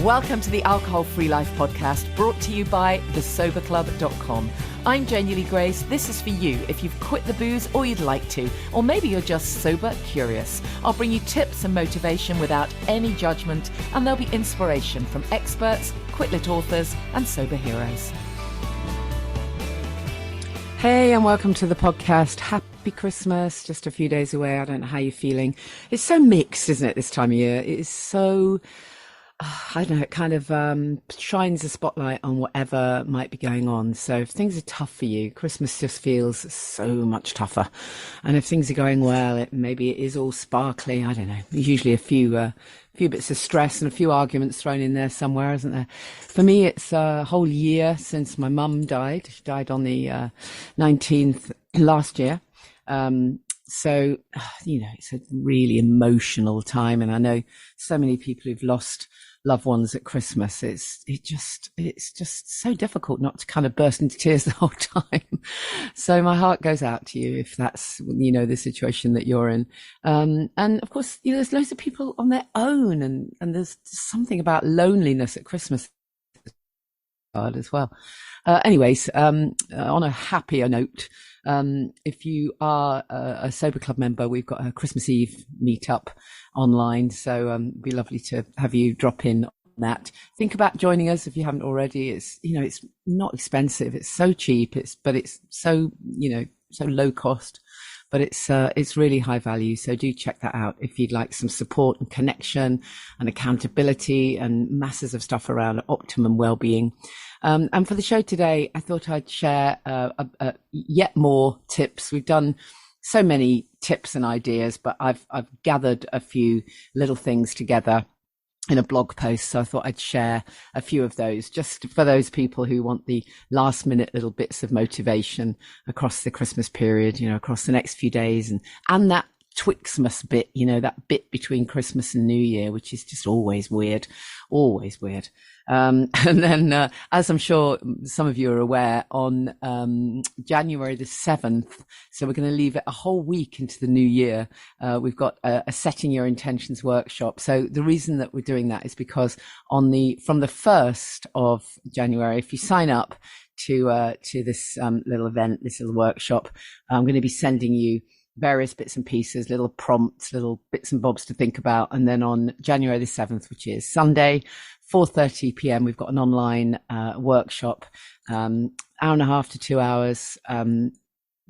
Welcome to the Alcohol Free Life podcast, brought to you by thesoberclub.com. I'm Janey Grace. This is for you if you've quit the booze or you'd like to, or maybe you're just sober curious. I'll bring you tips and motivation without any judgment, and there'll be inspiration from experts, quit-lit authors, and sober heroes. Hey, and welcome to the podcast. Happy Christmas, just a few days away. I don't know how you're feeling. It's so mixed, isn't it, this time of year? It is so... I don't know, it kind of shines a spotlight on whatever might be going on. So if things are tough for you, Christmas just feels so much tougher. And if things are going well, maybe it is all sparkly. I don't know. There's usually a few bits of stress and a few arguments thrown in there somewhere, isn't there? For me, it's a whole year since my mum died. She died on the 19th last year. So, it's a really emotional time. And I know so many people who've lost loved ones at Christmas. It's just so difficult not to kind of burst into tears the whole time. So my heart goes out to you if that's, the situation that you're in. And of course, there's loads of people on their own, and there's something about loneliness at Christmas as well. Anyways, on a happier note, if you are a Sober Club member, we've got a Christmas Eve meetup online. So it'd be lovely to have you drop in on that. Think about joining us if you haven't already. It's, it's not expensive. It's so cheap. But it's so, so low cost, but it's really high value. So do check that out if you'd like some support and connection and accountability and masses of stuff around optimum well-being. And for the show today, I thought I'd share yet more tips. We've done so many tips and ideas, but I've gathered a few little things together in a blog post. So I thought I'd share a few of those just for those people who want the last minute little bits of motivation across the Christmas period, across the next few days, and that Twixmas bit, that bit between Christmas and New Year, which is just always weird. And then, as I'm sure some of you are aware, on January the 7th, so we're going to leave it a whole week into the new year, we've got a Setting Your Intentions workshop. So the reason that we're doing that is because from the 1st of January, if you sign up to this little event, this little workshop, I'm going to be sending you various bits and pieces, little prompts, little bits and bobs to think about. And then on January the 7th, which is Sunday, 4:30 p.m, we've got an online workshop, hour and a half to 2 hours,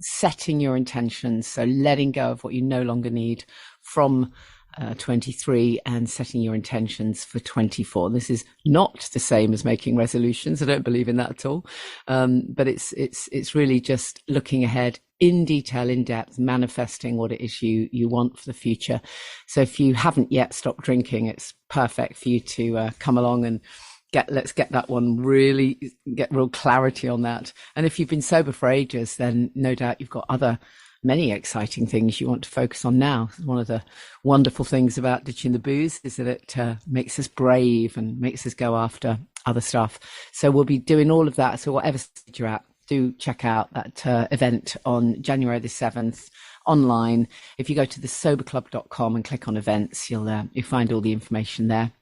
setting your intentions. So letting go of what you no longer need from 23 and setting your intentions for 24. This is not the same as making resolutions. I don't believe in that at all. But it's really just looking ahead in detail, in depth, manifesting what it is you want for the future. So if you haven't yet stopped drinking, it's perfect for you to come along and let's get that one, really get real clarity on that. And if you've been sober for ages, then no doubt you've got many exciting things you want to focus on now. One of the wonderful things about ditching the booze is that it makes us brave and makes us go after other stuff. So we'll be doing all of that. So whatever stage you're at, do check out that event on January the 7th online. If you go to thesoberclub.com and click on events, you'll find all the information there.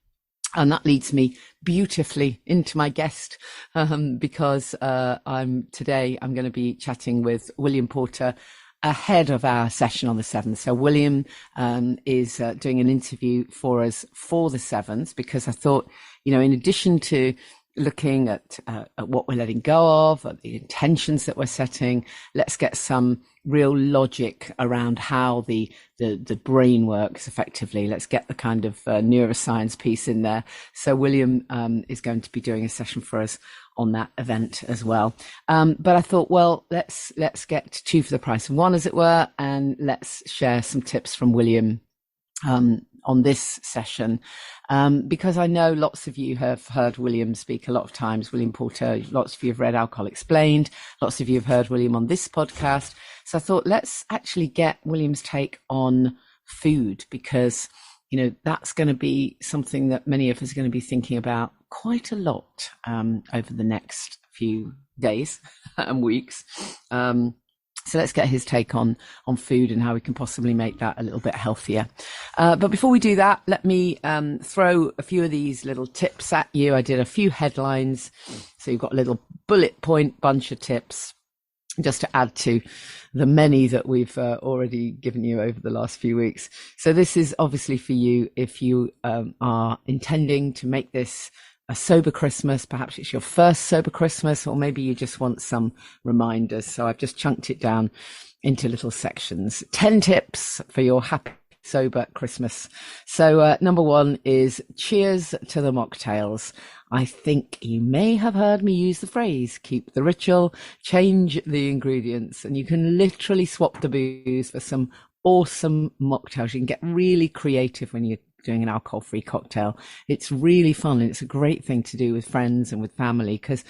And that leads me beautifully into my guest, because I'm going to be chatting with William Porter ahead of our session on the 7th. So William is doing an interview for us for the 7th, because I thought, in addition to looking at what we're letting go of, at the intentions that we're setting, let's get some real logic around how the brain works effectively. Let's get the kind of neuroscience piece in there. So William is going to be doing a session for us on that event as well. But I thought, well, let's get two for the price of one, as it were, and let's share some tips from William on this session, because I know lots of you have heard William speak a lot of times, William Porter. Lots of you have read Alcohol Explained. Lots of you have heard William on this podcast. So I thought, let's actually get William's take on food, because, that's going to be something that many of us are going to be thinking about quite a lot over the next few days and weeks. So let's get his take on food and how we can possibly make that a little bit healthier. But before we do that, let me throw a few of these little tips at you. I did a few headlines, so you've got a little bullet point bunch of tips just to add to the many that we've already given you over the last few weeks. So this is obviously for you if you are intending to make this a sober Christmas. Perhaps it's your first sober Christmas, or maybe you just want some reminders. So I've just chunked it down into little sections. 10 tips for your happy sober Christmas. So number one is cheers to the mocktails. I think you may have heard me use the phrase, keep the ritual, change the ingredients, and you can literally swap the booze for some awesome mocktails. You can get really creative when you're doing an alcohol-free cocktail. It's really fun, and it's a great thing to do with friends and with family, because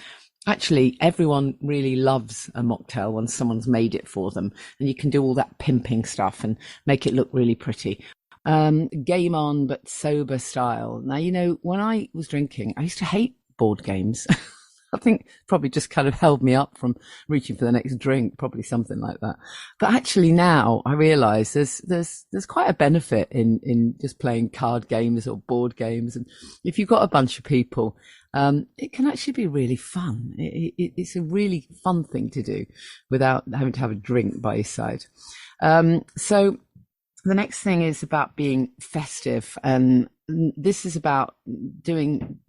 actually everyone really loves a mocktail once someone's made it for them, and you can do all that pimping stuff and make it look really pretty. Game on, but sober style. Now, you know, when I was drinking, I used to hate board games. I think probably just kind of held me up from reaching for the next drink, probably something like that. But actually now I realize there's quite a benefit in just playing card games or board games. And if you've got a bunch of people, it can actually be really fun. It's a really fun thing to do without having to have a drink by your side. So the next thing is about being festive, and this is about doing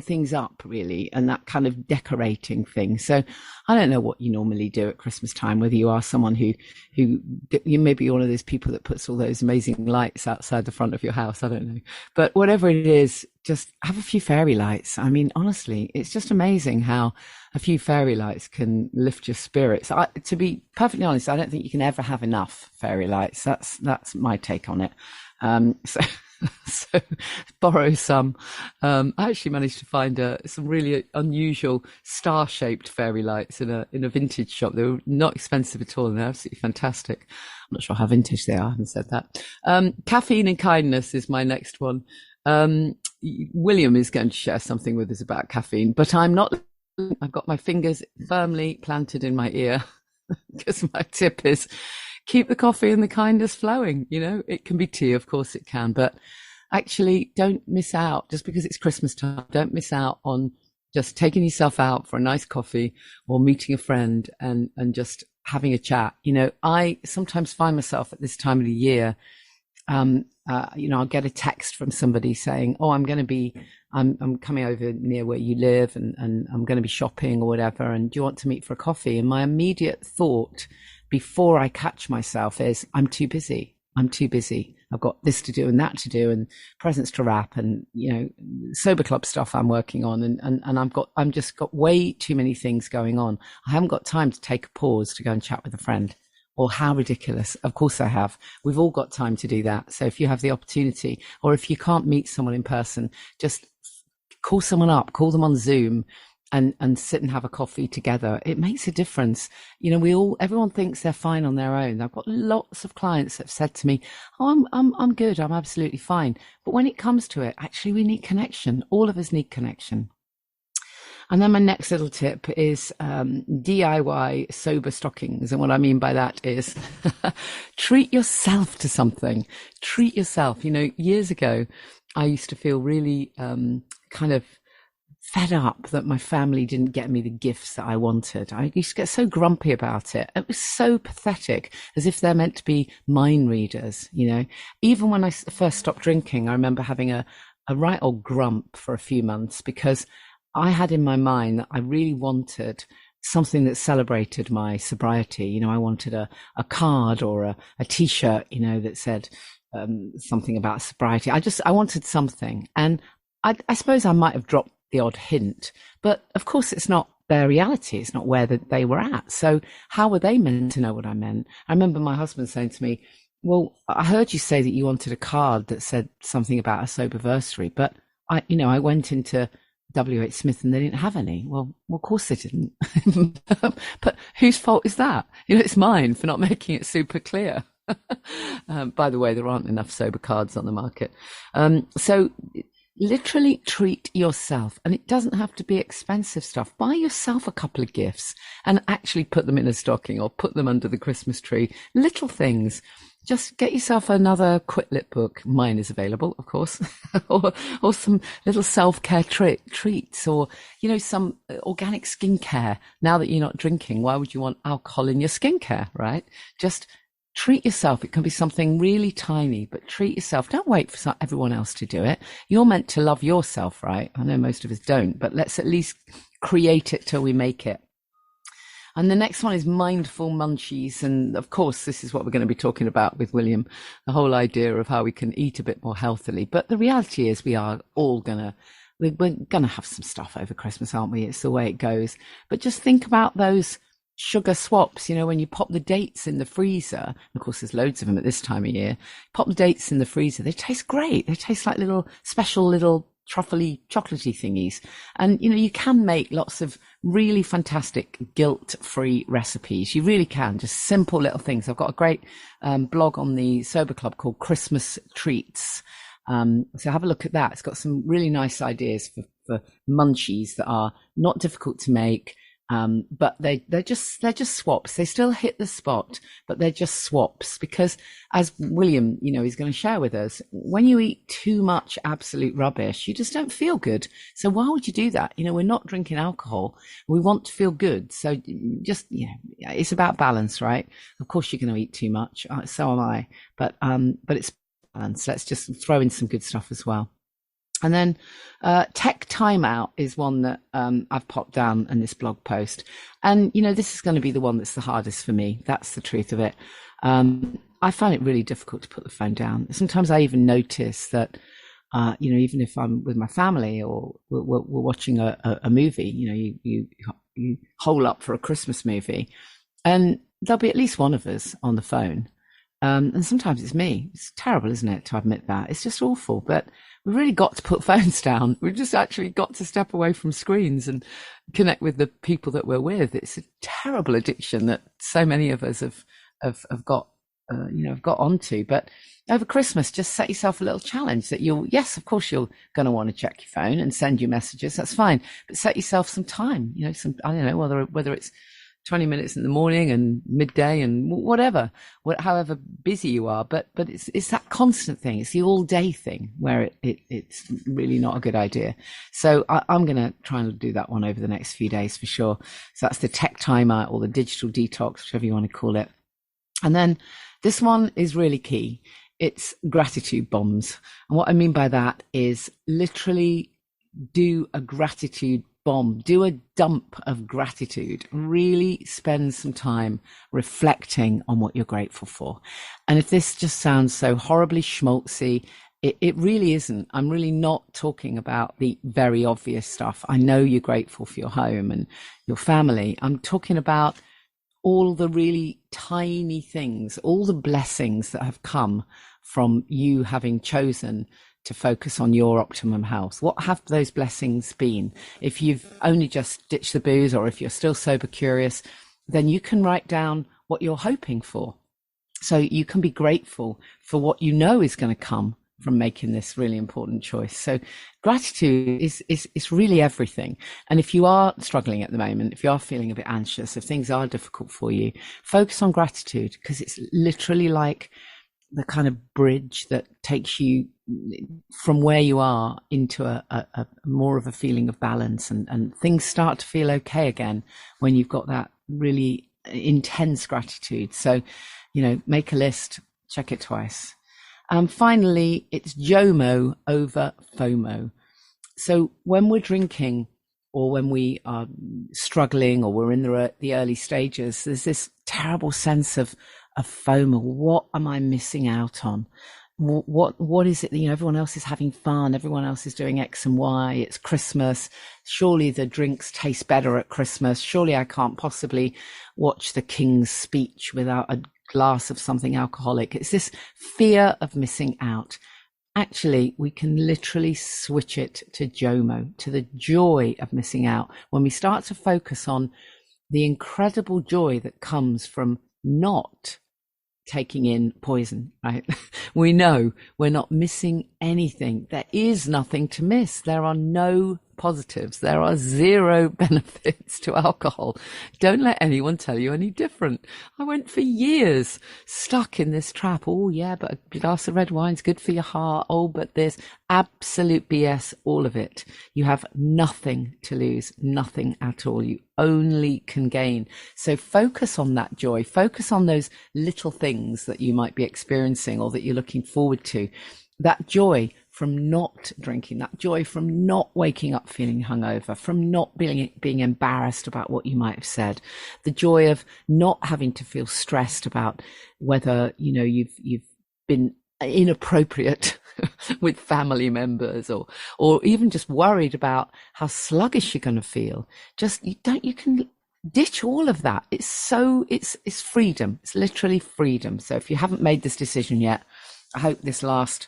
things up, really, and that kind of decorating thing. So I don't know what you normally do at Christmas time, whether you are someone who you may be one of those people that puts all those amazing lights outside the front of your house. I don't know, but whatever it is, just have a few fairy lights. I mean, honestly, it's just amazing how a few fairy lights can lift your spirits. To be perfectly honest, I don't think you can ever have enough fairy lights. That's my take on it. So borrow some. I actually managed to find some really unusual star-shaped fairy lights in a vintage shop. They were not expensive at all, and they're absolutely fantastic. I'm not sure how vintage they are. I haven't said that. Caffeine and kindness is my next one. William is going to share something with us about caffeine, but I'm not. I've got my fingers firmly planted in my ear because my tip is keep the coffee and the kindness flowing. You know, it can be tea, of course it can, but actually don't miss out just because it's Christmas time. Don't miss out on just taking yourself out for a nice coffee or meeting a friend and just having a chat. You know, I sometimes find myself at this time of the year, you know, I'll get a text from somebody saying, oh, I'm coming over near where you live and I'm going to be shopping or whatever. And do you want to meet for a coffee? And my immediate thought before I catch myself is, I'm too busy. I've got this to do and that to do and presents to wrap and, you know, sober club stuff I'm working on. And I'm just got way too many things going on. I haven't got time to take a pause to go and chat with a friend. Or how ridiculous. Of course I have. We've all got time to do that. So if you have the opportunity, or if you can't meet someone in person, just call someone up, call them on Zoom and sit and have a coffee together. It makes a difference. You know, everyone thinks they're fine on their own. I've got lots of clients that have said to me, oh, I'm good. I'm absolutely fine. But when it comes to it, actually we need connection. All of us need connection. And then my next little tip is DIY sober stockings. And what I mean by that is treat yourself to something. Treat yourself. You know, years ago, I used to feel really kind of fed up that my family didn't get me the gifts that I wanted. I used to get so grumpy about it. It was so pathetic, as if they're meant to be mind readers, you know. Even when I first stopped drinking, I remember having a right old grump for a few months because I had in my mind that I really wanted something that celebrated my sobriety. You know, I wanted a card or a t-shirt, you know, that said something about sobriety. I wanted something. And I suppose I might have dropped the odd hint, but of course it's not their reality. It's not where they were at. So how were they meant to know what I meant? I remember my husband saying to me, well, I heard you say that you wanted a card that said something about a soberversary, but I went into WH Smith and they didn't have any. Well, of course they didn't. But whose fault is that? You know, it's mine for not making it super clear. By the way, there aren't enough sober cards on the market. So Literally treat yourself, and it doesn't have to be expensive stuff. Buy yourself a couple of gifts and actually put them in a stocking or put them under the Christmas tree. Little things. Just get yourself another Quitlet book. Mine is available, of course, or some little self-care treats, or some organic skincare. Now that you're not drinking, why would you want alcohol in your skincare, right? Just treat yourself. It can be something really tiny, but treat yourself. Don't wait for everyone else to do it. You're meant to love yourself, right? I know most of us don't, but let's at least create it till we make it. And the next one is mindful munchies. And of course, this is what we're going to be talking about with William, the whole idea of how we can eat a bit more healthily. But the reality is we're going to have some stuff over Christmas, aren't we? It's the way it goes. But just think about those sugar swaps, when you pop the dates in the freezer. Of course, there's loads of them at this time of year. Pop the dates in the freezer. They taste great. They taste like little truffly, chocolatey thingies. And, you can make lots of really fantastic guilt-free recipes. You really can. Just simple little things. I've got a great blog on the Sober Club called Christmas Treats. So have a look at that. It's got some really nice ideas for munchies that are not difficult to make. But they're just swaps. They still hit the spot, but they're just swaps, because as William, is going to share with us, when you eat too much absolute rubbish, you just don't feel good. So why would you do that? We're not drinking alcohol. We want to feel good. So just, it's about balance, right? Of course you're going to eat too much. So am I, but it's balance. Let's just throw in some good stuff as well. And then tech timeout is one that I've popped down in this blog post. And, this is going to be the one that's the hardest for me. That's the truth of it. I find it really difficult to put the phone down. Sometimes I even notice that, even if I'm with my family or we're watching a movie, you hole up for a Christmas movie, and there'll be at least one of us on the phone. And sometimes it's me. It's terrible, isn't it, to admit that? It's just awful. But we've really got to put phones down. We've just actually got to step away from screens and connect with the people that we're with. It's a terrible addiction that so many of us have got, have got onto. But over Christmas, just set yourself a little challenge that yes, of course, you're going to want to check your phone and send you messages. That's fine. But set yourself some time, I don't know, whether it's 20 minutes in the morning and midday and however busy you are, but it's that constant thing. It's the all day thing where it's really not a good idea. So I'm going to try and do that one over the next few days for sure. So that's the tech timer or the digital detox, whichever you want to call it. And then this one is really key. It's gratitude bombs. And what I mean by that is literally do a gratitude bomb, do a dump of gratitude, really spend some time reflecting on what you're grateful for. And if this just sounds so horribly schmaltzy, it really isn't. I'm really not talking about the very obvious stuff. I know you're grateful for your home and your family. I'm talking about all the really tiny things, all the blessings that have come from you having chosen to focus on your optimum health. What have those blessings been? If you've only just ditched the booze, or if you're still sober curious, then you can write down what you're hoping for. So you can be grateful for what you know is going to come from making this really important choice. So gratitude is really everything. And if you are struggling at the moment, if you are feeling a bit anxious, if things are difficult for you, focus on gratitude, because it's literally like the kind of bridge that takes you from where you are into a more of a feeling of balance, and things start to feel okay again when you've got that really intense gratitude. So, make a list, check it twice. And finally, it's JOMO over FOMO. So when we're drinking, or when we are struggling, or we're in the early stages, there's this terrible sense of FOMO. What am I missing out on? What is it that, everyone else is having fun, everyone else is doing X and Y, it's Christmas, surely the drinks taste better at Christmas, surely I can't possibly watch the King's Speech without a glass of something alcoholic. It's this fear of missing out. Actually, we can literally switch it to JOMO, to the joy of missing out, when we start to focus on the incredible joy that comes from not taking in poison, right? We know we're not missing anything. There is nothing to miss. There are no positives. There are zero benefits to alcohol. Don't let anyone tell you any different. I went for years stuck in this trap. Oh yeah, but a glass of red wine's good for your heart. Oh, but this absolute BS, all of it. You have nothing to lose, nothing at all. You only can gain. So focus on that joy. Focus on those little things that you might be experiencing or that you're looking forward to. That joy from not drinking, that joy from not waking up feeling hungover, from not being embarrassed about what you might have said, the joy of not having to feel stressed about whether, you know, you've been inappropriate with family members or even just worried about how sluggish you're going to feel. Just you can ditch all of that. It's freedom. It's literally freedom. So if you haven't made this decision yet, I hope this last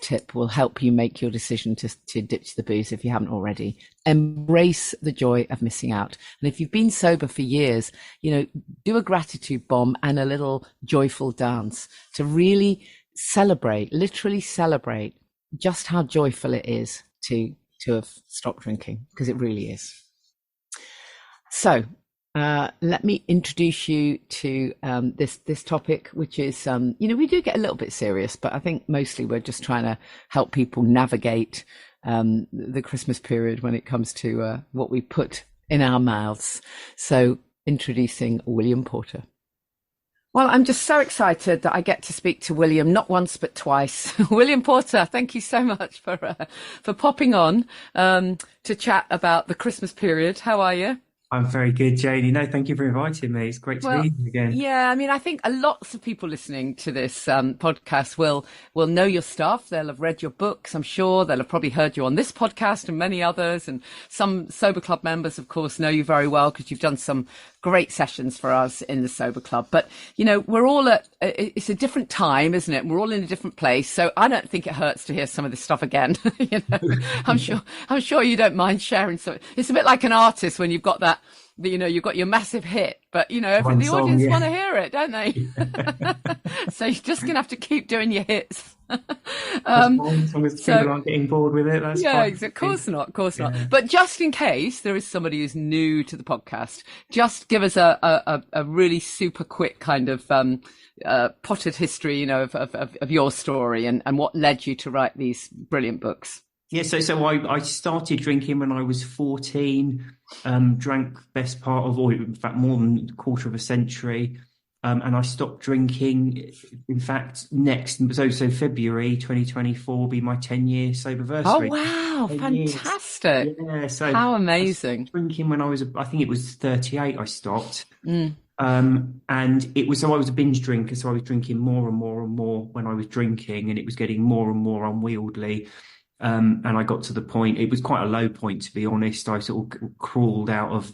tip will help you make your decision to ditch the booze if you haven't already. Embrace the joy of missing out. And if you've been sober for years, you know, do a gratitude bomb and a little joyful dance to really literally celebrate just how joyful it is to have stopped drinking, because it really is. So let me introduce you to this topic, which is, you know, we do get a little bit serious, but I think mostly we're just trying to help people navigate the Christmas period when it comes to what we put in our mouths. So introducing William Porter. Well, I'm just so excited that I get to speak to William, not once, but twice. William Porter, thank you so much for popping on to chat about the Christmas period. How are you? I'm very good, Janey. No, thank you for inviting me. It's great to be here again. Yeah, I mean, I think lots of people listening to this podcast will know your stuff. They'll have read your books, I'm sure. They'll have probably heard you on this podcast and many others. And some Sober Club members, of course, know you very well because you've done some great sessions for us in the Sober Club. But, you know, we're all it's a different time, isn't it? We're all in a different place. So I don't think it hurts to hear some of this stuff again. You know, I'm sure you don't mind sharing some. It's a bit like an artist when you've got that, you know, you've got your massive hit, but you know, the audience want to hear it, don't they? So you're just going to have to keep doing your hits. As long as people aren't getting bored with it, that's fine. Of course not. But just in case there is somebody who's new to the podcast, just give us a really super quick kind of potted history, you know, of your story and what led you to write these brilliant books. Yeah, so I started drinking when I was 14, drank best part of, or in fact more than a quarter of a century, and I stopped drinking, in fact, so February 2024 will be my 10-year soberversary. Oh, wow, fantastic. Yeah, so how amazing. I was drinking when I think it was 38 I stopped. And it was, so I was a binge drinker, so I was drinking more and more and more when I was drinking, and it was getting more and more unwieldy. And I got to the point, it was quite a low point, to be honest. I sort of crawled out of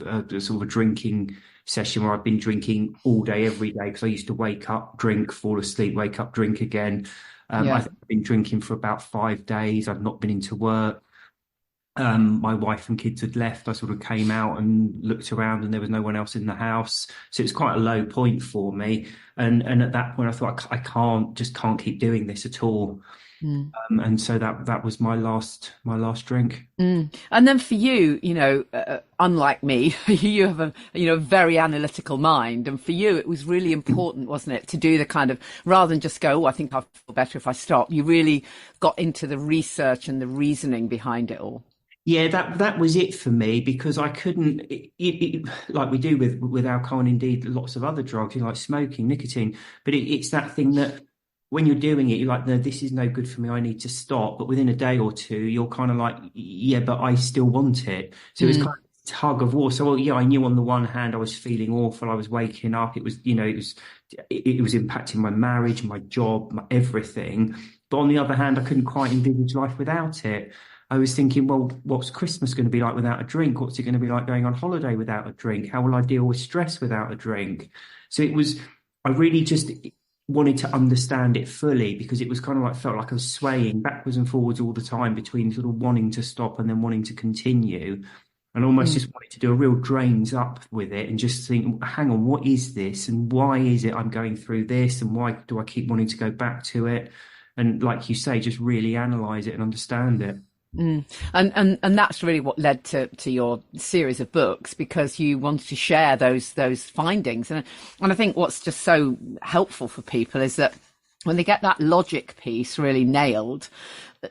sort of a drinking session where I've been drinking all day, every day, because I used to wake up, drink, fall asleep, wake up, drink again. I think I've been drinking for about 5 days. I've not been into work. My wife and kids had left. I sort of came out and looked around and there was no one else in the house. So it was quite a low point for me. And at that point I thought, I can't keep doing this at all. And so that was my last drink. And then for you, you know, unlike me, you have a very analytical mind, and for you it was really important, wasn't it, to do the kind of, rather than just go, I think I'll feel better if I stop, you really got into the research and the reasoning behind it all. Yeah, that was it for me, because I couldn't, like we do with alcohol and indeed lots of other drugs, like smoking, nicotine, but it's that thing that when you're doing it, you're like, no, this is no good for me, I need to stop. But within a day or two, you're kind of like, yeah, but I still want it. So it was kind of a tug of war. So, I knew on the one hand I was feeling awful. I was waking up. It was, it was impacting my marriage, my job, my everything. But on the other hand, I couldn't quite envisage life without it. I was thinking, well, what's Christmas going to be like without a drink? What's it going to be like going on holiday without a drink? How will I deal with stress without a drink? So I really just wanted to understand it fully, because it was kind of like, felt like I was swaying backwards and forwards all the time between sort of wanting to stop and then wanting to continue. and almost just wanted to do a real drains up with it and just think, hang on, what is this? And why is it I'm going through this? And why do I keep wanting to go back to it? And like you say, just really analyze it and understand it. And that's really what led to your series of books, because you wanted to share those findings. And I think what's just so helpful for people is that when they get that logic piece really nailed,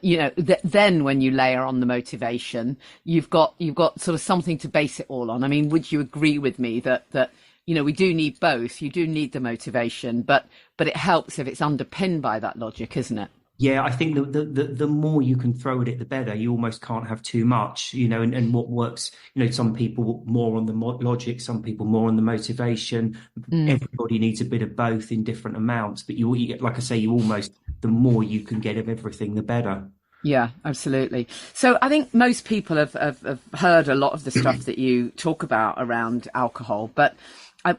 then when you layer on the motivation, you've got sort of something to base it all on. I mean, would you agree with me that we do need both? You do need the motivation, but it helps if it's underpinned by that logic, isn't it? Yeah, I think the more you can throw at it, the better. You almost can't have too much, and what works, some people more on the logic, some people more on the motivation. Everybody needs a bit of both in different amounts, but you get, like I say, the more you can get of everything, the better. Yeah, absolutely. So I think most people have heard a lot of the stuff that you talk about around alcohol, but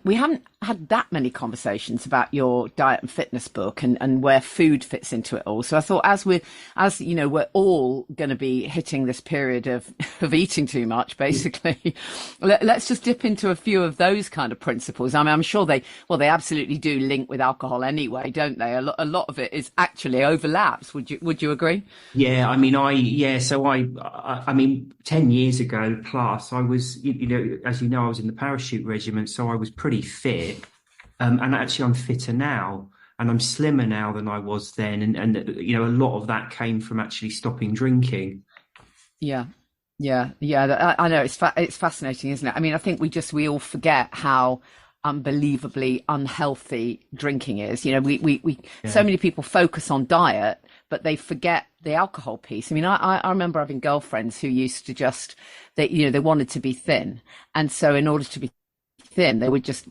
we haven't had that many conversations about your diet and fitness book and where food fits into it all. So I thought, as we're all going to be hitting this period of eating too much, basically, let's just dip into a few of those kind of principles. I mean, I'm sure they absolutely do link with alcohol anyway, don't they? A lot of it is actually overlaps. Would you agree? Yeah, I mean, so I mean, 10 years ago plus, I was, as you know, I was in the parachute regiment, so I was pretty fit. And actually I'm fitter now and I'm slimmer now than I was then. And a lot of that came from actually stopping drinking. Yeah. I know it's fascinating, isn't it? I mean, I think we all forget how unbelievably unhealthy drinking is. We so many people focus on diet, but they forget the alcohol piece. I mean, I remember having girlfriends who used to they wanted to be thin. And so in order to be thin, they would just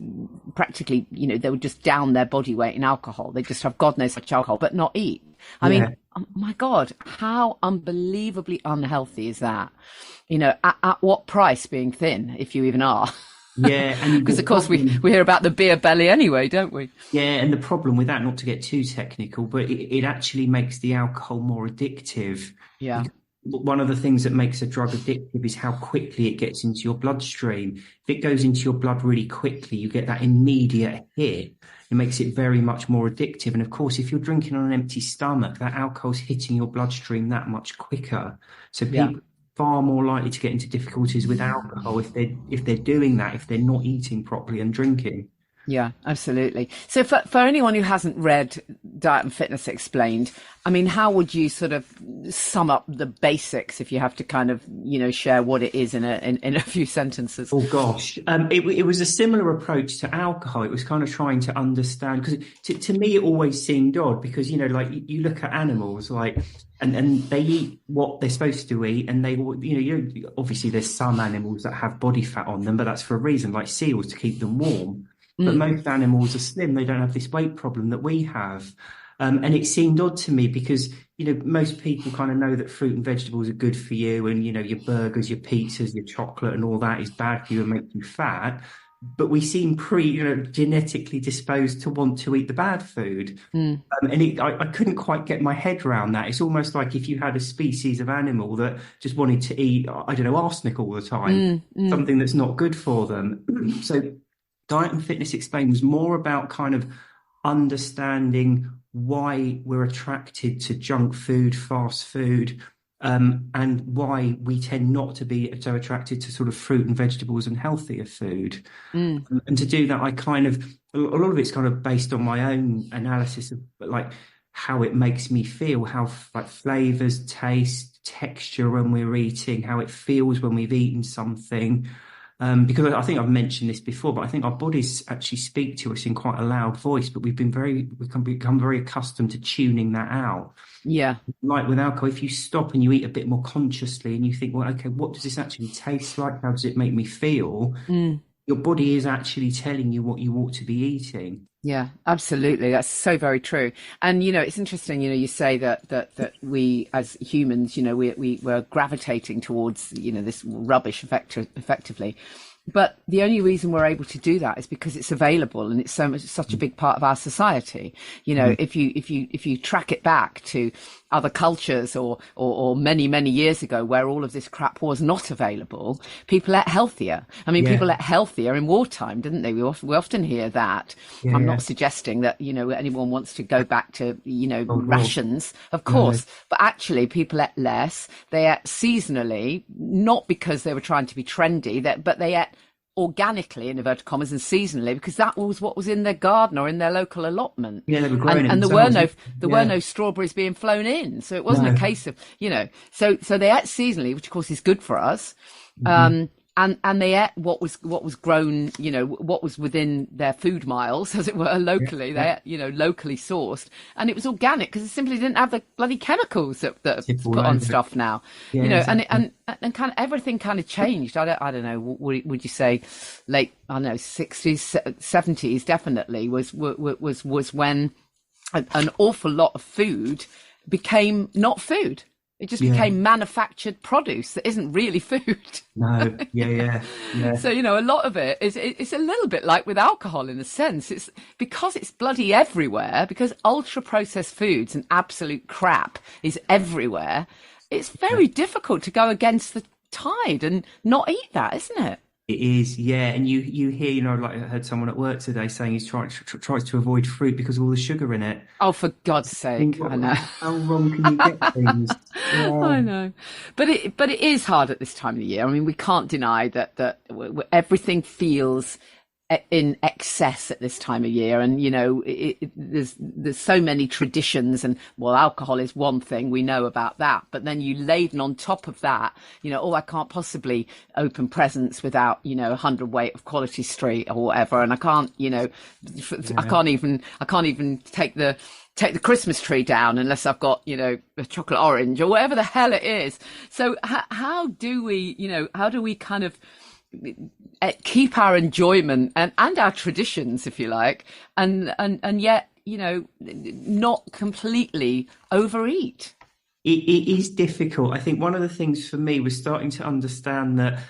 practically, they would just down their body weight in alcohol. They just have God knows how much alcohol, but not eat. I mean, oh my God, how unbelievably unhealthy is that? At what price being thin, if you even are? Yeah, because of course we hear about the beer belly anyway, don't we? Yeah, and the problem with that, not to get too technical, but it actually makes the alcohol more addictive. Yeah. One of the things that makes a drug addictive is how quickly it gets into your bloodstream. If it goes into your blood really quickly, you get that immediate hit. It makes it very much more addictive. And of course, if you're drinking on an empty stomach, that alcohol's hitting your bloodstream that much quicker. So people are far more likely to get into difficulties with alcohol if they're doing that, if they're not eating properly and drinking. Yeah, absolutely. So for anyone who hasn't read Diet and Fitness Explained, I mean, how would you sort of sum up the basics if you have to kind of, share what it is in a few sentences? Oh, gosh. It was a similar approach to alcohol. It was kind of trying to understand, because to me, it always seemed odd because, like you look at animals and they eat what they're supposed to eat. And they, obviously there's some animals that have body fat on them, but that's for a reason, like seals, to keep them warm. But most animals are slim. They don't have this weight problem that we have. And it seemed odd to me because, most people kind of know that fruit and vegetables are good for you. And, your burgers, your pizzas, your chocolate and all that is bad for you and make you fat. But we seem genetically disposed to want to eat the bad food. And I couldn't quite get my head around that. It's almost like if you had a species of animal that just wanted to eat, I don't know, arsenic all the time, something that's not good for them. So Diet and Fitness Explained was more about kind of understanding why we're attracted to junk food, fast food, and why we tend not to be so attracted to sort of fruit and vegetables and healthier food. And to do that, a lot of it's kind of based on my own analysis of like how it makes me feel, how like flavors, taste, texture when we're eating, how it feels when we've eaten something. Because I think I've mentioned this before, but I think our bodies actually speak to us in quite a loud voice, but we can become very accustomed to tuning that out. Yeah. Like with alcohol, if you stop and you eat a bit more consciously and you think, well, okay, what does this actually taste like? How does it make me feel? Your body is actually telling you what you ought to be eating. Yeah, absolutely. That's so very true. And, it's interesting, you say that we as humans, we're gravitating towards, this rubbish effectively. But the only reason we're able to do that is because it's available and it's such a big part of our society. If you track it back to other cultures or many, many years ago where all of this crap was not available, people ate healthier. I mean, Yeah. people ate healthier in wartime, didn't they? We often hear that. Yeah. I'm Yeah. not suggesting that, anyone wants to go back to, Cold War. rations, of No. course, but actually people ate less. They ate seasonally, not because they were trying to be trendy, but they ate organically, in inverted commas, and seasonally, because that was what was in their garden or in their local allotment. Yeah, they were growing it And themselves. there were Yeah. no strawberries being flown in, so it wasn't a No. case of, so they ate seasonally, which of course is good for us. Mhm. And they ate what was grown, what was within their food miles, as it were, Yeah. locally. They Yeah. ate, locally sourced, and it was organic because it simply didn't have the bloody chemicals that are Tip all put on over it. stuff now. Yeah, And exactly. and kind of everything kind of changed. I don't know. Would you say late? I don't know, 60s, 70s definitely was when an awful lot of food became not food. It just Yeah. became manufactured produce that isn't really food. No. Yeah. Yeah. Yeah. So, a lot of it is, it's a little bit like with alcohol in a sense. It's because it's bloody everywhere, because ultra processed foods and absolute crap is everywhere. It's very difficult to go against the tide and not eat that, isn't it? It is, yeah, and you hear, like I heard someone at work today saying he's tries to avoid fruit because of all the sugar in it. Oh, for God's I think, sake, I know. how wrong can you get things? I Yeah, know, but it is hard at this time of the year. I mean, we can't deny that everything feels in excess at this time of year, and there's so many traditions, and well, alcohol is one thing, we know about that, but then you laden on top of that, I can't possibly open presents without 100 weight of Quality Street or whatever, and I can't I can't even take the Christmas tree down unless I've got, a chocolate orange or whatever the hell it is. So how do we kind of keep our enjoyment and our traditions, if you like, and yet, not completely overeat? it is difficult. I think one of the things for me was starting to understand that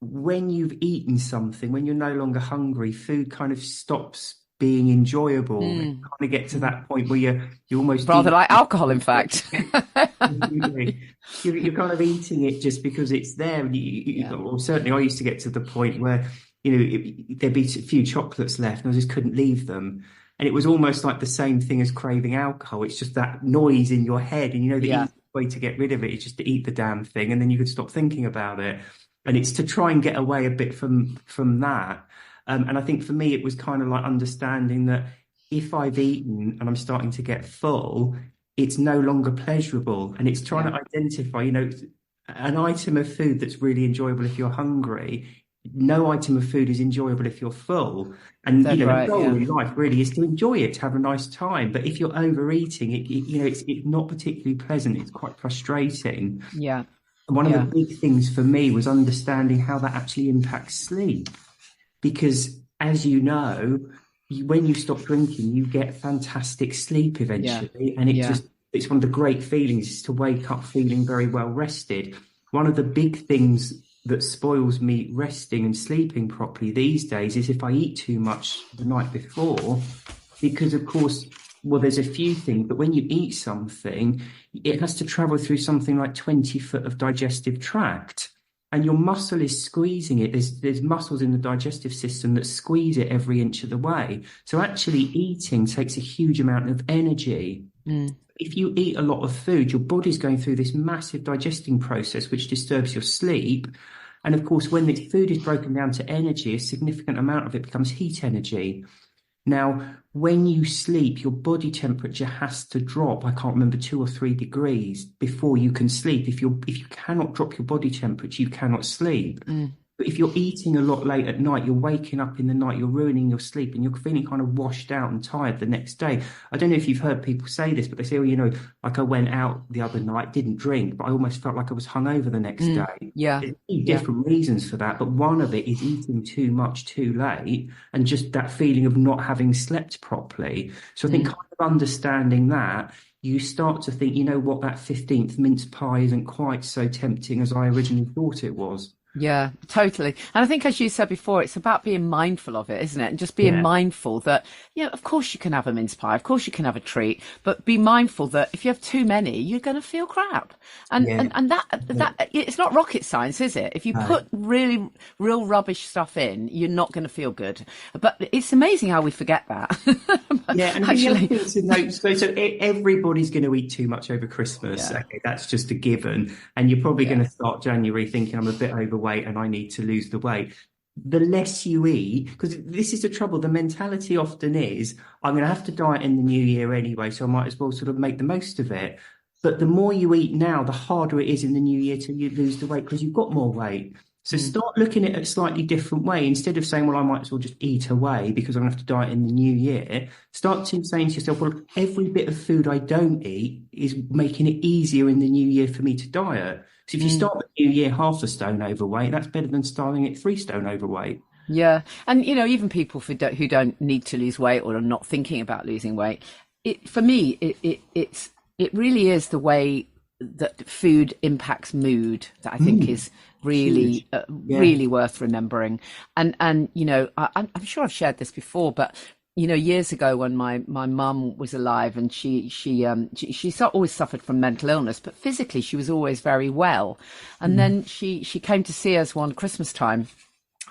when you've eaten something, when you're no longer hungry, food kind of stops being enjoyable. You kind of get to that point where you're almost Rather like alcohol, in fact. You're kind of eating it just because it's there. Or certainly I used to get to the point where, there'd be a few chocolates left and I just couldn't leave them. And it was almost like the same thing as craving alcohol. It's just that noise in your head. And the easiest way to get rid of it is just to eat the damn thing. And then you could stop thinking about it. And it's to try and get away a bit from that. And I think for me, it was kind of like understanding that if I've eaten and I'm starting to get full, it's no longer pleasurable. And it's trying to identify, an item of food that's really enjoyable if you're hungry. No item of food is enjoyable if you're full. And, That's the right, goal in life really is to enjoy it, to have a nice time. But if you're overeating, it's not particularly pleasant. It's quite frustrating. Yeah. And one of the big things for me was understanding how that actually impacts sleep. Because as you know, when you stop drinking, you get fantastic sleep eventually. And it's one of the great feelings is to wake up feeling very well rested. One of the big things that spoils me resting and sleeping properly these days is if I eat too much the night before, because of course, well, there's a few things, but when you eat something, it has to travel through something like 20 foot of digestive tract. And your muscle is squeezing it. There's muscles in the digestive system that squeeze it every inch of the way. So actually eating takes a huge amount of energy. If you eat a lot of food, your body's going through this massive digesting process, which disturbs your sleep. And of course, when the food is broken down to energy, a significant amount of it becomes heat energy. Now, when you sleep, your body temperature has to drop, I can't remember, 2 or 3 degrees before you can sleep. If you cannot drop your body temperature, you cannot sleep. But if you're eating a lot late at night, you're waking up in the night, you're ruining your sleep and you're feeling kind of washed out and tired the next day. I don't know if you've heard people say this, but they say, like I went out the other night, didn't drink, but I almost felt like I was hungover the next day. Yeah. There's different reasons for that, but one of it is eating too much too late and just that feeling of not having slept properly. So I think kind of understanding that, you start to think, that 15th mince pie isn't quite so tempting as I originally thought it was. Yeah, totally. And I think, as you said before, it's about being mindful of it, isn't it? And just being Yeah, mindful that, of course you can have a mince pie, of course you can have a treat, but be mindful that if you have too many, you're going to feel crap. And, yeah. and, and that, it's not rocket science, is it? If you No. put really, real rubbish stuff in, you're not going to feel good. But it's amazing how we forget that. Yeah, and I think the other Actually, thing to note, everybody's going to eat too much over Christmas. yeah, Okay, that's just a given. And you're probably going yeah. to start January thinking I'm a bit overweight and I need to lose the weight. The less you eat, because this is the trouble, the mentality often is, I'm going to have to diet in the new year anyway, so I might as well sort of make the most of it. But the more you eat now, the harder it is in the new year to you lose the weight because you've got more weight. So Mm. start looking at it a slightly different way. Instead of saying, well, I might as well just eat away because I'm going to have to diet in the new year, start saying to yourself, well, every bit of food I don't eat is making it easier in the new year for me to diet. So if you Mm. start the new year half a stone overweight, that's better than starting it 3 stone overweight. Yeah, and even people who don't need to lose weight or are not thinking about losing weight, for me, it really is the way that food impacts mood that I think Mm, is huge. really, Yeah. really worth remembering. And I'm sure I've shared this before, but years ago when my mum was alive, and she always suffered from mental illness, but physically she was always very well. And Mm. then she came to see us one Christmas time.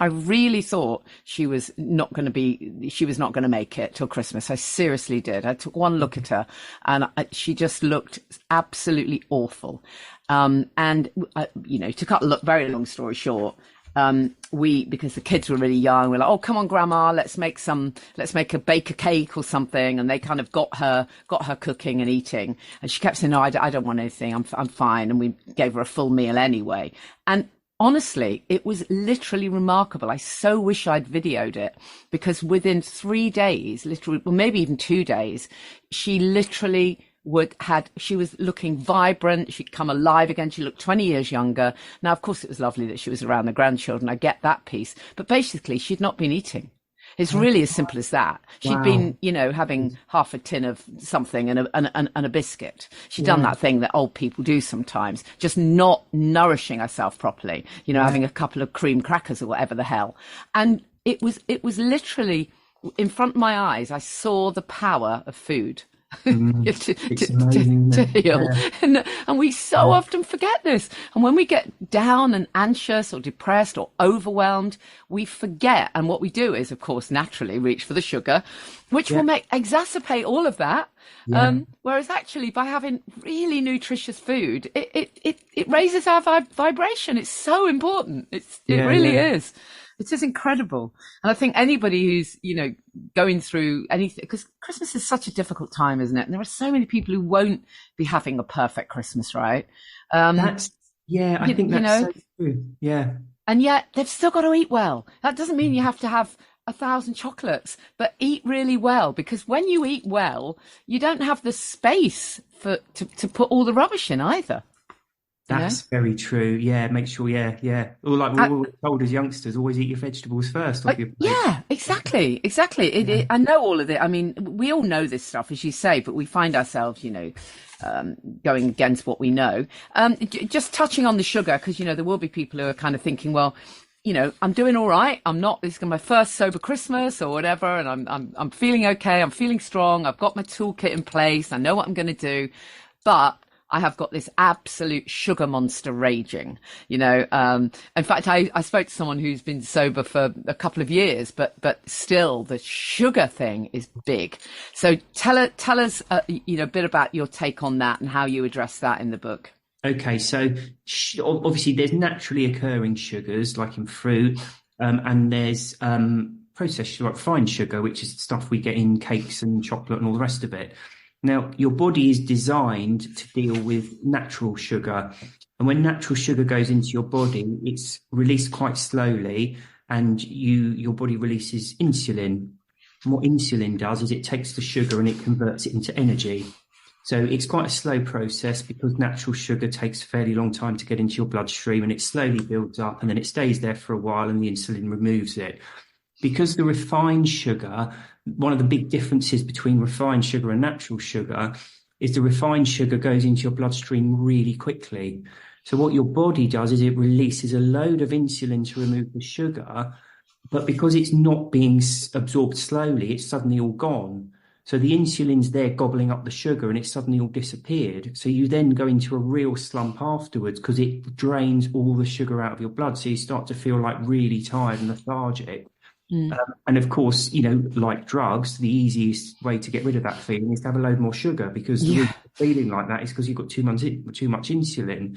I really thought she was not going to make it till Christmas. I seriously did. I took one look at her, and she just looked absolutely awful. To cut a very long story short, because the kids were really young, we're like, oh, come on, grandma, let's make a bake a cake or something. And they kind of got her cooking and eating. And she kept saying, no, I don't want anything. I'm fine. And we gave her a full meal anyway. And honestly, it was literally remarkable. I so wish I'd videoed it, because within 3 days, literally, well, maybe even 2 days, she literally she was looking vibrant. She'd come alive again. She looked 20 years younger. Now, of course, it was lovely that she was around the grandchildren. I get that piece. But basically, she'd not been eating. It's really as simple as that. She'd Wow. been, having half a tin of something and a biscuit. She'd done Yeah. that thing that old people do sometimes, just not nourishing herself properly, Yeah. having a couple of cream crackers or whatever the hell. And it was literally in front of my eyes. I saw the power of food. Mm. to, It's to, amazing, to isn't it? heal. Yeah. And we so Yeah. often forget this. And when we get down and anxious or depressed or overwhelmed, we forget. And what we do is, of course, naturally reach for the sugar, which Yeah. will exacerbate all of that. Yeah. Whereas actually, by having really nutritious food, it raises our vibration. It's so important. It Yeah. really Yeah. is. It's just incredible. And I think anybody who's, going through anything, because Christmas is such a difficult time, isn't it? And there are so many people who won't be having a perfect Christmas, right? Um, That's, yeah, I you, think you that's know, so true. Yeah. and yet they've still got to eat well. That doesn't mean you have to have 1,000 chocolates, but eat really well, because when you eat well, you don't have the space to put all the rubbish in either. You know? That's very true. Yeah, make sure. Yeah, yeah. Or like we I, were told as youngsters, always eat your vegetables first off your plate. yeah, exactly, exactly. Yeah. I know all of it. I mean, we all know this stuff, as you say, but we find ourselves, going against what we know. Just touching on the sugar, because there will be people who are kind of thinking, well, I'm doing all right. I'm not. This is my first sober Christmas or whatever, and I'm feeling okay. I'm feeling strong. I've got my toolkit in place. I know what I'm going to do, but I have got this absolute sugar monster raging, in fact, I spoke to someone who's been sober for a couple of years, but still the sugar thing is big. So tell us, a bit about your take on that and how you address that in the book. Okay, so obviously there's naturally occurring sugars like in fruit, and there's processed sugar, like fine sugar, which is stuff we get in cakes and chocolate and all the rest of it. Now, your body is designed to deal with natural sugar. And when natural sugar goes into your body, it's released quite slowly, and your body releases insulin. And what insulin does is it takes the sugar and it converts it into energy. So it's quite a slow process because natural sugar takes a fairly long time to get into your bloodstream, and it slowly builds up and then it stays there for a while and the insulin removes it. Because the refined sugar, one of the big differences between refined sugar and natural sugar is the refined sugar goes into your bloodstream really quickly. So what your body does is it releases a load of insulin to remove the sugar, but because it's not being absorbed slowly, it's suddenly all gone. So the insulin's there gobbling up the sugar and it's suddenly all disappeared. So you then go into a real slump afterwards because it drains all the sugar out of your blood. So you start to feel like really tired and lethargic. And of course, like drugs, the easiest way to get rid of that feeling is to have a load more sugar, because the reason you're feeling like that is because you've got too much insulin.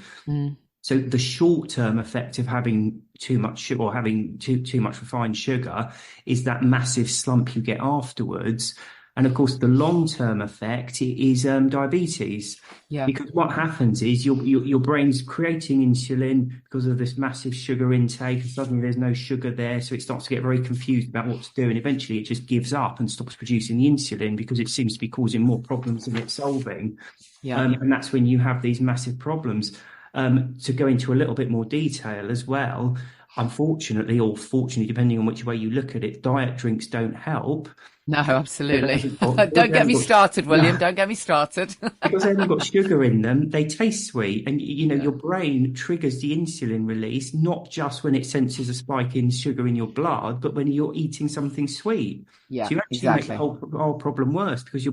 So the short-term effect of having too much sugar, or having too much refined sugar, is that massive slump you get afterwards. And of course, the long-term effect is diabetes. Yeah. Because what happens is your brain's creating insulin because of this massive sugar intake, and suddenly there's no sugar there, so it starts to get very confused about what to do, and eventually it just gives up and stops producing the insulin because it seems to be causing more problems than it's solving. And that's when you have these massive problems. To go into a little bit more detail as well, unfortunately, or fortunately, depending on which way you look at it, diet drinks don't help. No, absolutely. Don't get me started, William. No. Don't get me started. Because they haven't got sugar in them, they taste sweet. And, your brain triggers the insulin release, not just when it senses a spike in sugar in your blood, but when you're eating something sweet. Yeah, so you actually make the whole problem worse, because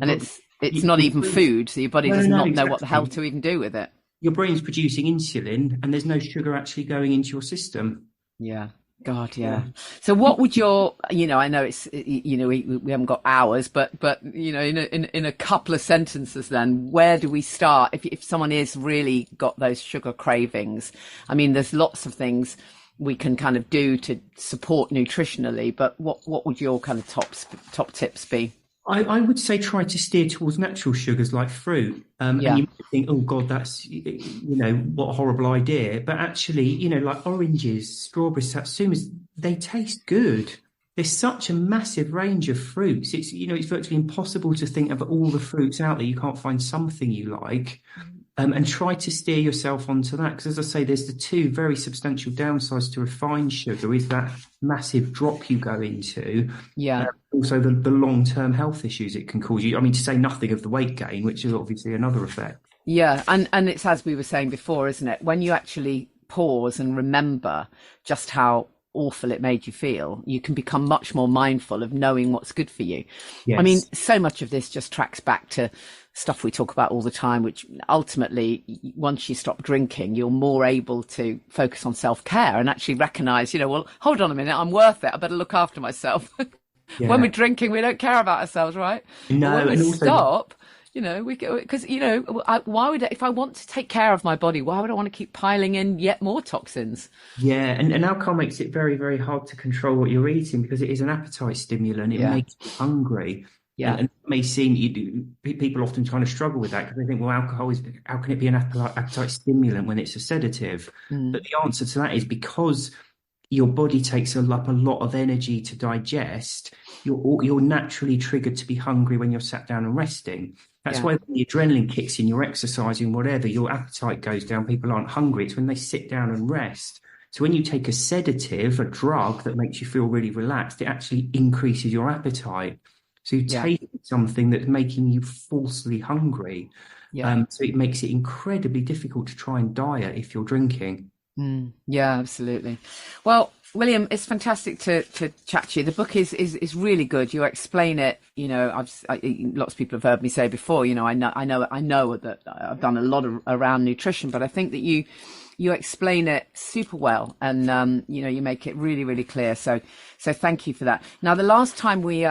it's not even food. So your body does not know what the hell to even do with it. Your brain's producing insulin and there's no sugar actually going into your system. Yeah. God, yeah. So what would your, I know it's, we haven't got hours, but in a couple of sentences then, where do we start? If someone is really got those sugar cravings, I mean, there's lots of things we can kind of do to support nutritionally, but what would your kind of top tips be? I would say try to steer towards natural sugars like fruit. And you might think, oh God, that's, what a horrible idea. But actually, like oranges, strawberries, satsumas, they taste good. There's such a massive range of fruits. It's, it's virtually impossible to think of all the fruits out there. You can't find something you like. And try to steer yourself onto that. Because as I say, there's the two very substantial downsides to refined sugar, is that massive drop you go into. Yeah. Also the long-term health issues it can cause you. I mean, to say nothing of the weight gain, which is obviously another effect. Yeah. And it's, as we were saying before, isn't it? When you actually pause and remember just how awful it made you feel, you can become much more mindful of knowing what's good for you. Yes. I mean, so much of this just tracks back to stuff we talk about all the time, which ultimately, once you stop drinking, you're more able to focus on self-care and actually recognize, well, hold on a minute, I'm worth it. I better look after myself. When we're drinking, we don't care about ourselves, right? No, but when we stop, because, why would if I want to take care of my body, why would I want to keep piling in yet more toxins? Yeah. And alcohol makes it very, very hard to control what you're eating, because it is an appetite stimulant. It makes you hungry. Yeah. And it may seem people often kind of struggle with that, because they think, well, how can it be an appetite stimulant when it's a sedative? But the answer to that is because your body takes up a lot of energy to digest, you're naturally triggered to be hungry when you're sat down and resting. That's why when the adrenaline kicks in, you're exercising, whatever, your appetite goes down, people aren't hungry. It's when they sit down and rest. So when you take a sedative, a drug that makes you feel really relaxed, it actually increases your appetite. So you take something that's making you falsely hungry. So it makes it incredibly difficult to try and diet if you're drinking. Yeah, absolutely. Well, William, it's fantastic to chat to you. The book is really good. You explain it. Lots of people have heard me say before. I know that I've done a lot around nutrition, but I think that you explain it super well, and you make it really, really clear. So thank you for that. Now, the last time we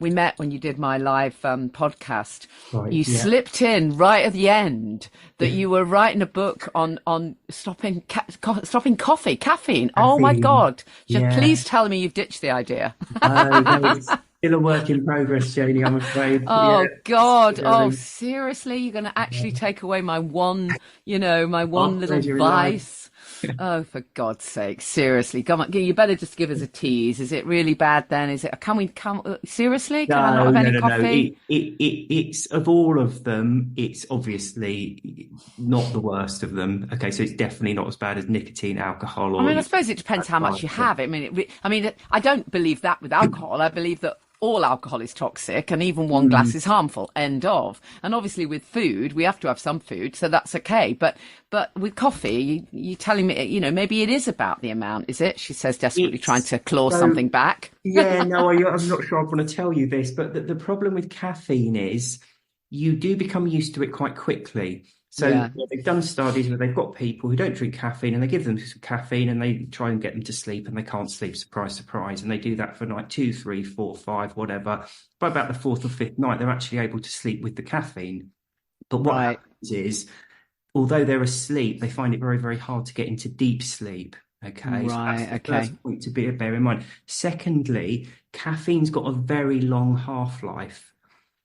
met, when you did my live podcast, you slipped in right at the end that you were writing a book on stopping caffeine. Oh my God! Please tell me you've ditched the idea. No, it's still a work in progress, Janey, I'm afraid. Oh God! Oh, seriously? You're going to actually take away my one, little vice? Oh, for God's sake! Seriously, come on! You better just give us a tease. Is it really bad? Then is it? Can we come? Seriously? Can I not have any coffee? It's of all of them, it's obviously not the worst of them. Okay, so it's definitely not as bad as nicotine, alcohol. I suppose it depends how much you have. I mean, I don't believe that with alcohol. I believe that all alcohol is toxic and even one glass Mm. is harmful, end of. And obviously with food, we have to have some food, so that's okay. But with coffee, you telling me, maybe it is about the amount, is it? She says, desperately trying It's to claw so something back. Yeah, no, I'm not sure I want to tell you this, but the problem with caffeine is you do become used to it quite quickly. So Yeah. they've done studies where they've got people who don't drink caffeine and they give them some caffeine and they try and get them to sleep and they can't sleep, surprise, surprise. And they do that for night 2, 3, 4, 5, whatever. By about the fourth or fifth night, they're actually able to sleep with the caffeine. But what Right. happens is, although they're asleep, they find it very, very hard to get into deep sleep. Okay, so that's Right. the Okay. first point to bear in mind. Secondly, caffeine's got a very long half-life.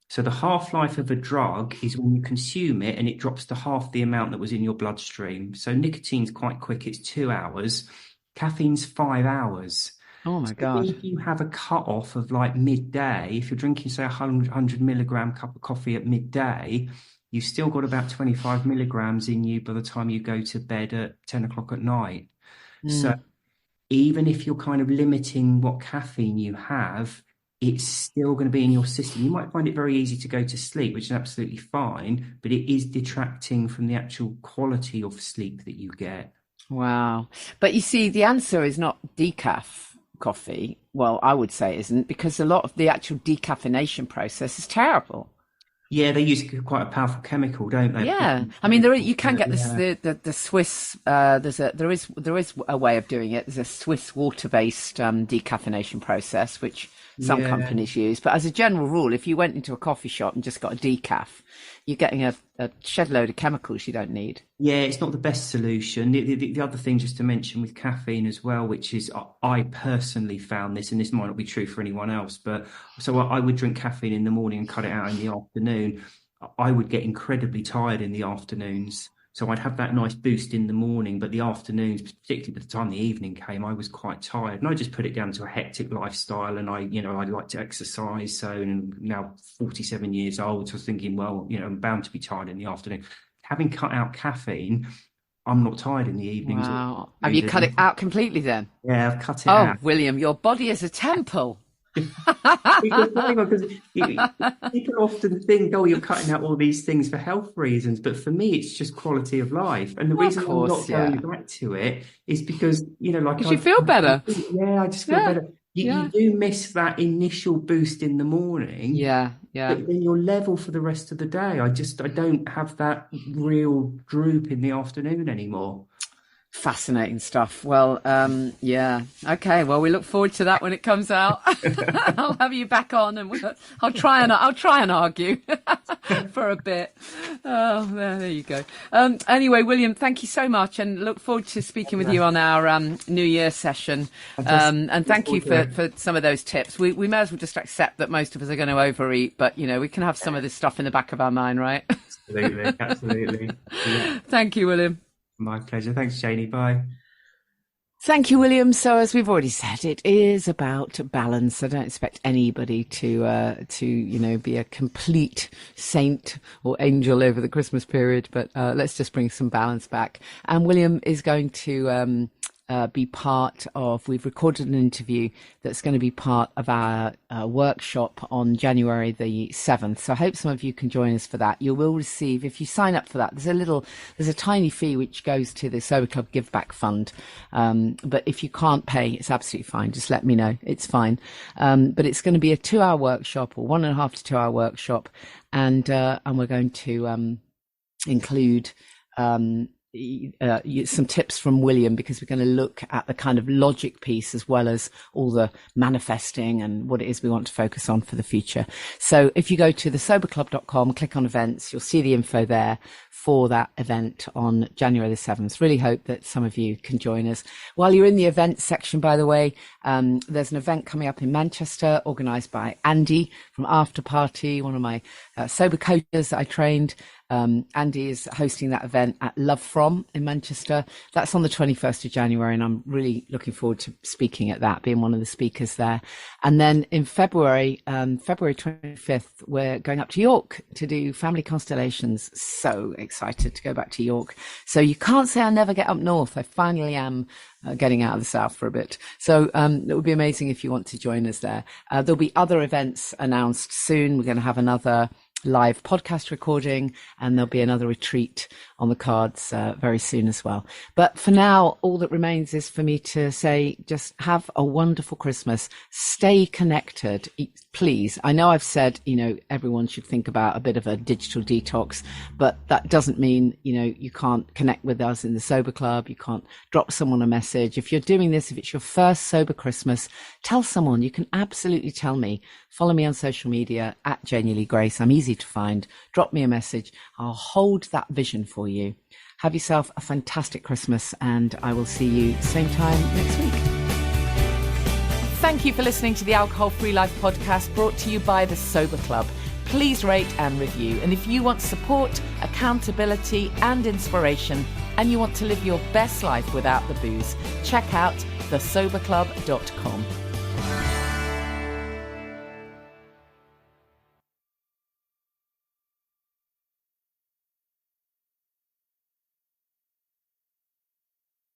So the half-life of a drug is when you consume it and it drops to half the amount that was in your bloodstream. So nicotine's quite quick, it's 2 hours. Caffeine's 5 hours. Oh my So God. if you have a cut-off of like midday, if you're drinking, say, a 100 milligram cup of coffee at midday, you've still got about 25 milligrams in you by the time you go to bed at 10 o'clock at night. So Mm. even if you're kind of limiting what caffeine you have, it's still going to be in your system. You might find it very easy to go to sleep, which is absolutely fine, but it is detracting from the actual quality of sleep that you get. Wow. But you see, the answer is not decaf coffee. Well, I would say it isn't, because a lot of the actual decaffeination process is terrible. Yeah, they use quite a powerful chemical, don't they? Yeah, I mean, you can get this Yeah, the Swiss. There is a way of doing it. There's a Swiss water-based decaffeination process which some yeah. companies use. But as a general rule, if you went into a coffee shop and just got a decaf, you're getting a shed load of chemicals you don't need. Yeah, it's not the best solution. The other thing just to mention with caffeine as well, which is I personally found this, and this might not be true for anyone else, but so I would drink caffeine in the morning and cut it out in the afternoon. I would get incredibly tired in the afternoons. So I'd have that nice boost in the morning, but the afternoons, particularly by the time the evening came, I was quite tired. And I just put it down to a hectic lifestyle. And I like to exercise. So and now 47 years old. So I was thinking, well, I'm bound to be tired in the afternoon. Having cut out caffeine, I'm not tired in the evenings or Wow. Have you cut it afternoons. out completely then? Yeah, I've cut it Oh, out. William, your body is a temple. Because people often think, oh, you're cutting out all these things for health reasons, but for me, it's just quality of life. And the Well, of reason I'm not course, going yeah. back to it is because, like Because you feel better. yeah, I just feel Yeah, better. You yeah, do miss that initial boost in the morning, yeah, yeah. but then you're level for the rest of the day. I don't have that real droop in the afternoon anymore. Fascinating stuff. Well, yeah. Okay. Well, we look forward to that when it comes out. I'll have you back on, and I'll try and argue for a bit. Oh, there you go. Anyway, William, thank you so much, and look forward to speaking with you on our New Year session. And thank you for some of those tips. We may as well just accept that most of us are going to overeat, but we can have some of this stuff in the back of our mind, right? Absolutely, absolutely. Yeah, Thank you, William. my pleasure. Thanks, Janey. Bye. Thank you, William. So, as we've already said, it is about balance. I don't expect anybody to be a complete saint or angel over the Christmas period, but let's just bring some balance back. And William is going to be part of. We've recorded an interview that's going to be part of our workshop on January the 7th. So I hope some of you can join us for that. You will receive, if you sign up for that, there's a tiny fee which goes to the Sober Club Give Back Fund. But if you can't pay, it's absolutely fine. Just let me know. It's fine. But it's going to be a 2-hour workshop, or 1.5 to 2-hour workshop. And we're going to include some tips from William, because we're going to look at the kind of logic piece as well as all the manifesting and what it is we want to focus on for the future. So if you go to thesoberclub.com, click on events, you'll see the info there for that event on January the 7th. Really hope that some of you can join us. While you're in the events section, by the way, there's an event coming up in Manchester organised by Andy from After Party, one of my sober coaches that I trained. Andy is hosting that event at Love From in Manchester. That's on the 21st of January, and I'm really looking forward to speaking at that, being one of the speakers there. And then in February 25th, we're going up to York to do Family Constellations. So excited to go back to York. So you can't say I never get up north. I finally am getting out of the south for a bit. So it would be amazing if you want to join us there. There'll be other events announced soon. We're going to have another live podcast recording, and there'll be another retreat on the cards very soon as well. But for now, all that remains is for me to say, just have a wonderful Christmas. Stay connected, please. I know I've said, everyone should think about a bit of a digital detox, but that doesn't mean, you can't connect with us in the Sober Club. You can't drop someone a message. If you're doing this, if it's your first Sober Christmas, tell someone. You can absolutely tell me. Follow me on social media at Janey Lee Grace. I'm easy to find. Drop me a message. I'll hold that vision for you. Have yourself a fantastic Christmas, and I will see you same time next week. Thank you for listening to the Alcohol Free Life podcast, brought to you by the Sober Club. Please rate and review. And if you want support, accountability and inspiration, and you want to live your best life without the booze, check out thesoberclub.com.